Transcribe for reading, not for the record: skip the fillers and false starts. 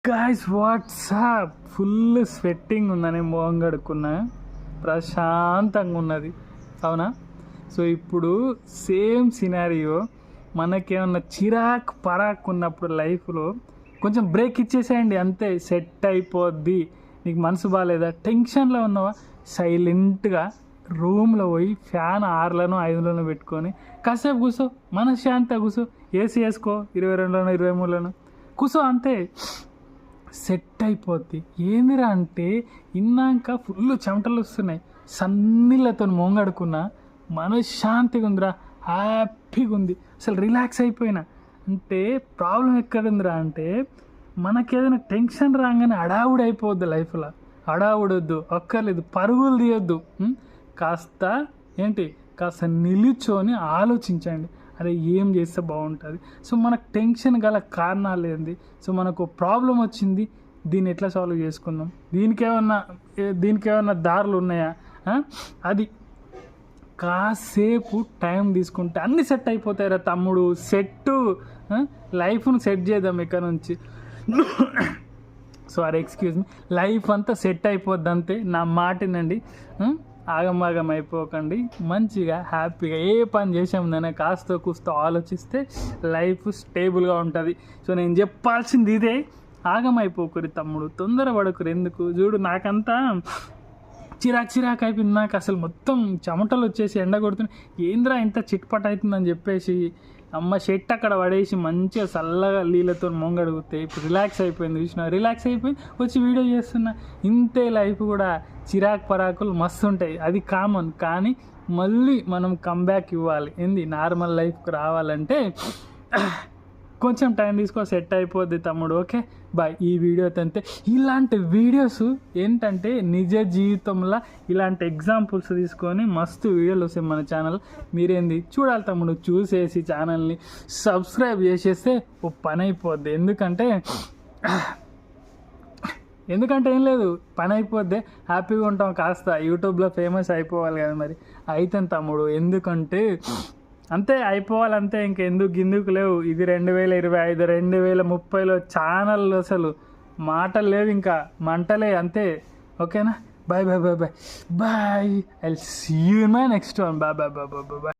Guys WhatsApp full sweating ఉందని మొహం కడుక్కున్నా, ప్రశాంతంగా ఉన్నది అవునా. సో ఇప్పుడు సేమ్ సినారియో మనకేమన్నా చిరాకు పరాకు ఉన్నప్పుడు లైఫ్లో కొంచెం బ్రేక్ ఇచ్చేసేయండి, అంతే సెట్ అయిపోద్ది. నీకు మనసు బాగాలేదా, టెన్షన్లో ఉన్నావా, సైలెంట్గా రూమ్లో పోయి ఫ్యాన్ 6లను 5లను పెట్టుకొని కాసేపు కూర్చో, మనశ్శాంతిగా కూర్చో, ఏసీ వేసుకో 22లను 23లను కూర్చో, అంతే సెట్ అయిపోద్ది. ఏందిరా అంటే ఇన్నాక ఫుల్ చెమటలు వస్తున్నాయి, సన్నీళ్ళతో మొంగడుకున్నా, మనశ్శాంతిగా ఉందిరా, హ్యాపీగా ఉంది, అసలు రిలాక్స్ అయిపోయినా. అంటే ప్రాబ్లం ఎక్కడుందిరా అంటే మనకేదైనా టెన్షన్ రాగానే హడావుడి అయిపోద్ది లైఫ్లో. హడావుడొద్దు, అక్కర్లేదు, పరుగులు తీయొద్దు. కాస్త కాస్త నిలుచొని ఆలోచించండి, అరే ఏం చేస్తే బాగుంటుంది. సో మనకు టెన్షన్ గల కారణాలు ఏంది, సో మనకు ప్రాబ్లం వచ్చింది, దీన్ని ఎట్లా సాల్వ్ చేసుకుందాం, దీనికేమన్నా దారులు ఉన్నాయా, అది కాసేపు టైం తీసుకుంటే అన్నీ సెట్ అయిపోతాయి రా తమ్ముడు. లైఫ్ను సెట్ చేద్దాం ఇక్కడ నుంచి. సారీ, ఎక్స్క్యూజ్ మీ, లైఫ్ అంతా సెట్ అయిపోద్ది అంతే, నా మాటినండి. ఆగమాగం అయిపోకండి, మంచిగా హ్యాపీగా ఏ పని చేసాముందనే కాస్త కూస్తో ఆలోచిస్తే లైఫ్ స్టేబుల్గా ఉంటుంది. సో నేను చెప్పాల్సింది ఇదే, ఆగమైపోకురి తమ్ముడు, తొందరపడకురు. ఎందుకు చూడు, నాకంతా చిరాకు అయిపోయింది, నాకు అసలు మొత్తం చెమటలు వచ్చేసి ఎండ కొడుతుంది, ఏంద్రా ఇంత చిట్పట్ అవుతుందని చెప్పేసి అమ్మ షెట్ అక్కడ పడేసి మంచిగా చల్లగా నీళ్ళతో మొంగడుగుతే ఇప్పుడు రిలాక్స్ అయిపోయింది. చూసిన రిలాక్స్ అయిపోయింది, వచ్చి వీడియో చేస్తున్నా. ఇంతే లైఫ్ కూడా, చిరాకు పరాకులు మస్తు ఉంటాయి, అది కామన్. కానీ మళ్ళీ మనం కంబ్యాక్ ఇవ్వాలి, నార్మల్ లైఫ్కి రావాలంటే కొంచెం టైం తీసుకో, సెట్ అయిపోద్ది తమ్ముడు. Okay bye. ఈ వీడియో అంతే. ఇలాంటి వీడియోస్ ఏంటంటే నిజ జీవితంలో ఇలాంటి ఎగ్జాంపుల్స్ తీసుకొని మస్తు వీడియోలు వస్తాయి మన ఛానల్. మీరేంది చూడాలి తమ్ముడు, చూసేసి ఛానల్ని సబ్స్క్రైబ్ చేసేస్తే ఓ పని అయిపోద్ది. ఎందుకంటే ఏం లేదు, పని అయిపోద్ది, హ్యాపీగా ఉంటాం, కాస్త యూట్యూబ్లో ఫేమస్ అయిపోవాలి కదా. మరి అయితే తమ్ముడు, ఎందుకంటే అంతే అయిపోవాలంతే, ఇంకెందుకు లేవు. ఇది 2025 2030లో ఛానల్ అసలు మాటలు లేవు, ఇంకా మంటలే అంతే. ఓకేనా, bye bye bye bye bye. I will see you in my next one. Bye bye bye bye bye.